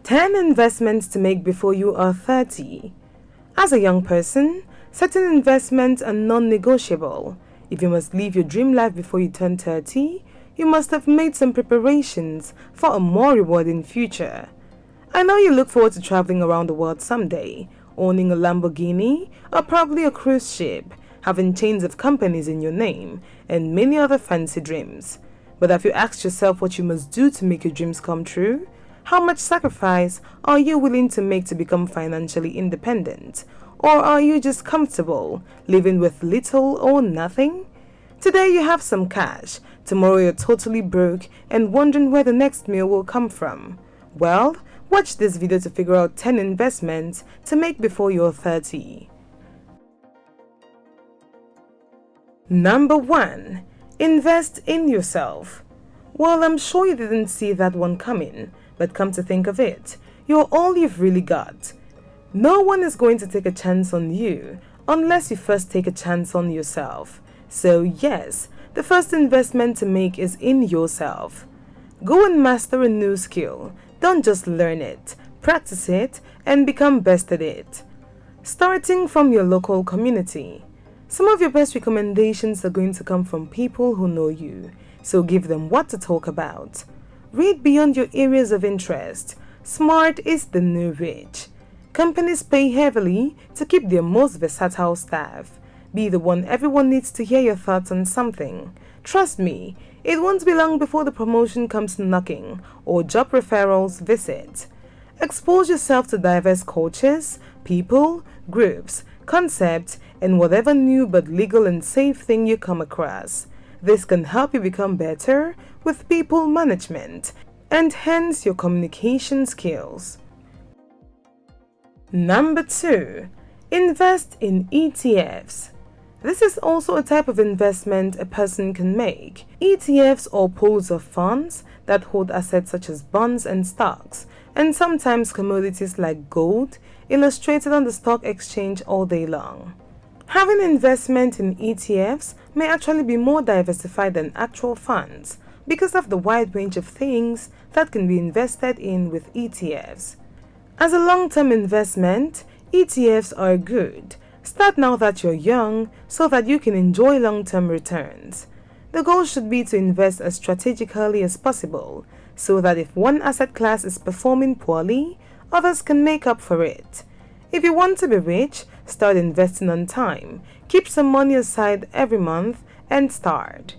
10 investments to make before you are 30. As a young person, certain investments are non-negotiable. If you must live your dream life before you turn 30, you must have made some preparations for a more rewarding future. I know you look forward to traveling around the world someday, owning a Lamborghini or probably a cruise ship, having chains of companies in your name, and many other fancy dreams. But have you asked yourself what you must do to make your dreams come true? How much sacrifice are you willing to make to become financially independent? Or are you just comfortable, living with little or nothing? Today you have some cash, tomorrow you're totally broke and wondering where the next meal will come from. Well, watch this video to figure out 10 investments to make before you're 30. Number 1. Invest in yourself. Well, I'm sure you didn't see that one coming, but come to think of it, you're all you've really got. No one is going to take a chance on you unless you first take a chance on yourself. So yes, the first investment to make is in yourself. Go and master a new skill. Don't just learn it, practice it, and become best at it. Starting from your local community. Some of your best recommendations are going to come from people who know you, so give them what to talk about. Read beyond your areas of interest. Smart is the new rich. Companies pay heavily to keep their most versatile staff. Be the one everyone needs to hear your thoughts on something. Trust me, it won't be long before the promotion comes knocking or job referrals visit. Expose yourself to diverse cultures, people, groups, concepts, and whatever new but legal and safe thing you come across. This can help you become better with people management and hence your communication skills. Number 2. Invest in ETFs. This is also a type of investment a person can make. ETFs are pools of funds that hold assets such as bonds and stocks, and sometimes commodities like gold, illustrated on the stock exchange all day long. Having investment in ETFs may actually be more diversified than actual funds because of the wide range of things that can be invested in with ETFs. As a long-term investment, ETFs are good. Start now that you're young so that you can enjoy long-term returns. The goal should be to invest as strategically as possible so that if one asset class is performing poorly, others can make up for it. If you want to be rich, start investing on time. Keep some money aside every month and start.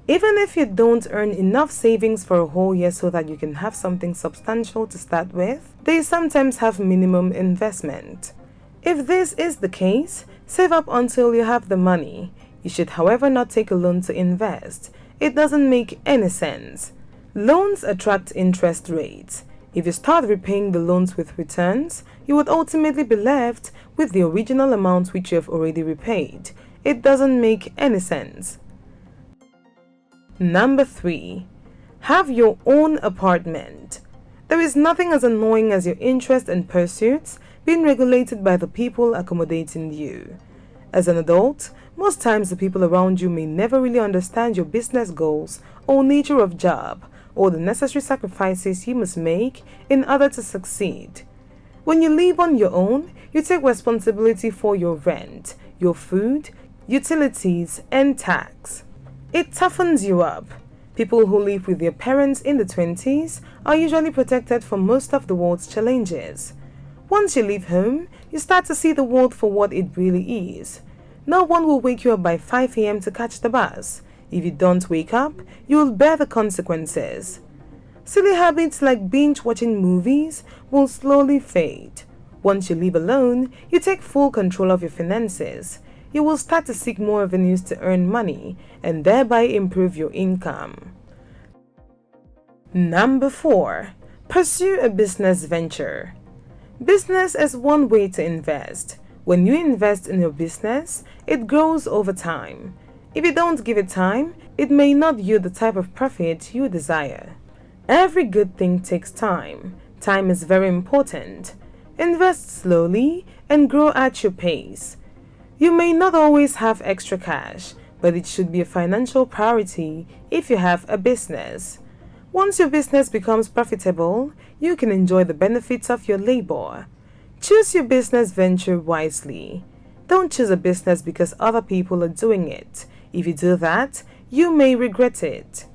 Even if you don't earn enough savings for a whole year so that you can have something substantial to start with, they sometimes have minimum investment. If this is the case, save up until you have the money. You should, however, not take a loan to invest. It doesn't make any sense. Loans attract interest rates. If you start repaying the loans with returns, you would ultimately be left with the original amount which you have already repaid. It doesn't make any sense. Number 3. Have your own apartment. There is nothing as annoying as your interests and pursuits being regulated by the people accommodating you. As an adult, most times the people around you may never really understand your business goals or nature of job, or the necessary sacrifices you must make in order to succeed. When you live on your own, you take responsibility for your rent, your food, utilities, and tax. It toughens you up. People who live with their parents in the 20s are usually protected from most of the world's challenges. Once you leave home, you start to see the world for what it really is. No one will wake you up by 5 a.m. to catch the bus. If you don't wake up, you will bear the consequences. Silly habits like binge watching movies will slowly fade. Once you live alone, you take full control of your finances. You will start to seek more avenues to earn money and thereby improve your income. Number 4. Pursue a business venture. Business is one way to invest. When you invest in your business, it grows over time. If you don't give it time, it may not yield the type of profit you desire. Every good thing takes time. Time is very important. Invest slowly and grow at your pace. You may not always have extra cash, but it should be a financial priority if you have a business. Once your business becomes profitable, you can enjoy the benefits of your labor. Choose your business venture wisely. Don't choose a business because other people are doing it. If you do that, you may regret it.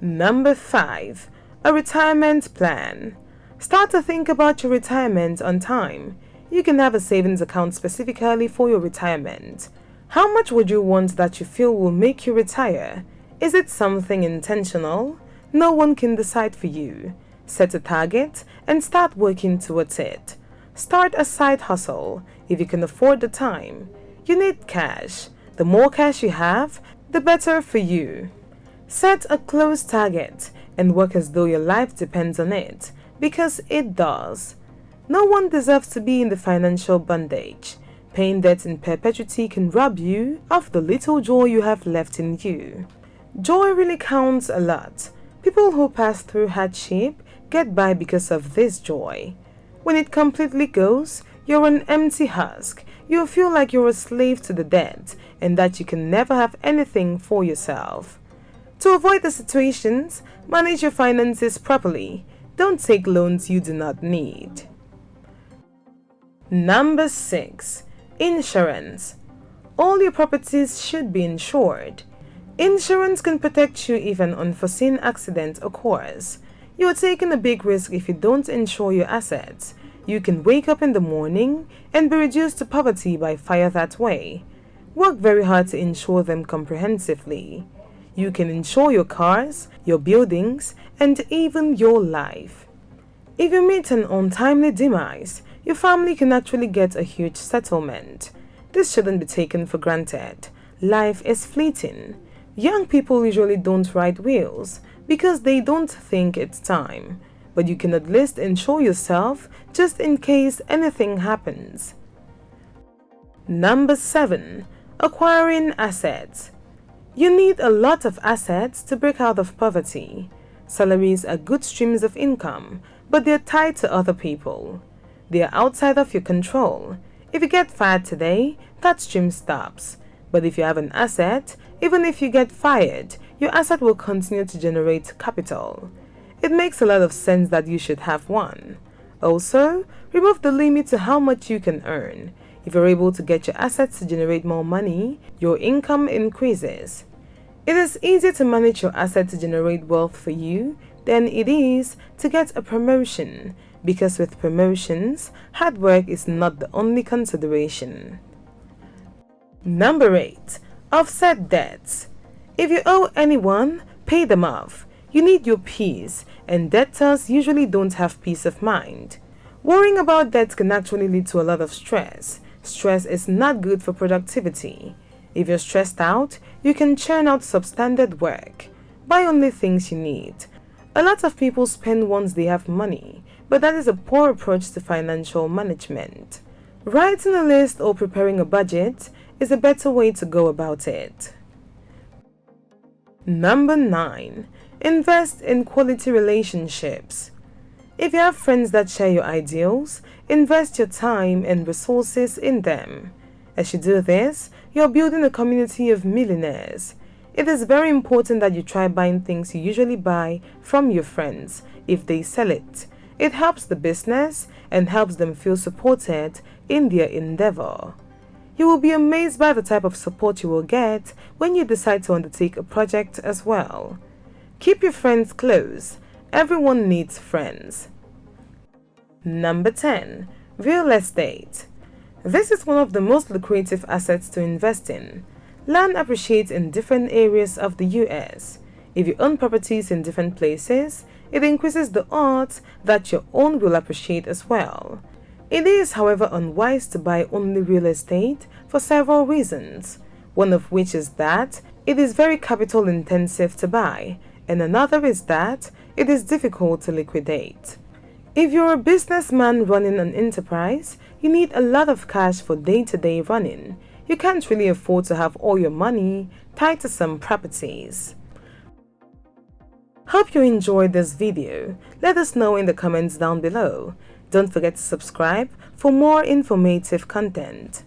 Number 5. A retirement plan. Start to think about your retirement on time. You can have a savings account specifically for your retirement. How much would you want that you feel will make you retire? Is it something intentional? No one can decide for you. Set a target and start working towards it. Start a side hustle if you can afford the time. You need cash. The more cash you have, the better for you. Set a close target and work as though your life depends on it, because it does. No one deserves to be in the financial bondage. Paying debt in perpetuity can rob you of the little joy you have left in you. Joy really counts a lot. People who pass through hardship get by because of this joy. When it completely goes, you're an empty husk. You'll feel like you're a slave to the debt and that you can never have anything for yourself. To avoid the situations, manage your finances properly. Don't take loans you do not need. Number 6. Insurance. All your properties should be insured. Insurance can protect you if an unforeseen accident occurs. You are taking a big risk if you don't insure your assets. You can wake up in the morning and be reduced to poverty by fire that way. Work very hard to insure them comprehensively. You can insure your cars, your buildings, and even your life. If you meet an untimely demise, your family can actually get a huge settlement. This shouldn't be taken for granted. Life is fleeting. Young people usually don't write wills because they don't think it's time, but you can at least insure yourself just in case anything happens. Number 7. Acquiring assets. You need a lot of assets to break out of poverty. Salaries are good streams of income, but they're tied to other people. They are outside of your control. If you get fired today, that stream stops. But if you have an asset, even if you get fired, your asset will continue to generate capital. It makes a lot of sense that you should have one. Also, remove the limit to how much you can earn. If you're able to get your assets to generate more money, your income increases. It is easier to manage your assets to generate wealth for you than it is to get a promotion, because with promotions, hard work is not the only consideration. Number 8. Offset debts. If you owe anyone, pay them off. You need your peace, and debtors usually don't have peace of mind. Worrying about debts can actually lead to a lot of stress. Stress is not good for productivity. If you're stressed out, you can churn out substandard work. Buy only things you need. A lot of people spend once they have money, but that is a poor approach to financial management. Writing a list or preparing a budget is a better way to go about it. Number 9. Invest in quality relationships. If you have friends that share your ideals, invest your time and resources in them. As you do this, you're building a community of millionaires. It is very important that you try buying things you usually buy from your friends if they sell it. It helps the business and helps them feel supported in their endeavor. You will be amazed by the type of support you will get when you decide to undertake a project as well. Keep your friends close. Everyone needs friends. Number 10. Real estate. This is one of the most lucrative assets to invest in. Land appreciates in different areas of the US. If you own properties in different places, it increases the odds that your own will appreciate as well. It is, however, unwise to buy only real estate for several reasons, one of which is that it is very capital intensive to buy, and another is that it is difficult to liquidate. If you're a businessman running an enterprise, you need a lot of cash for day-to-day running. You can't really afford to have all your money tied to some properties. Hope you enjoyed this video. Let us know in the comments down below. Don't forget to subscribe for more informative content.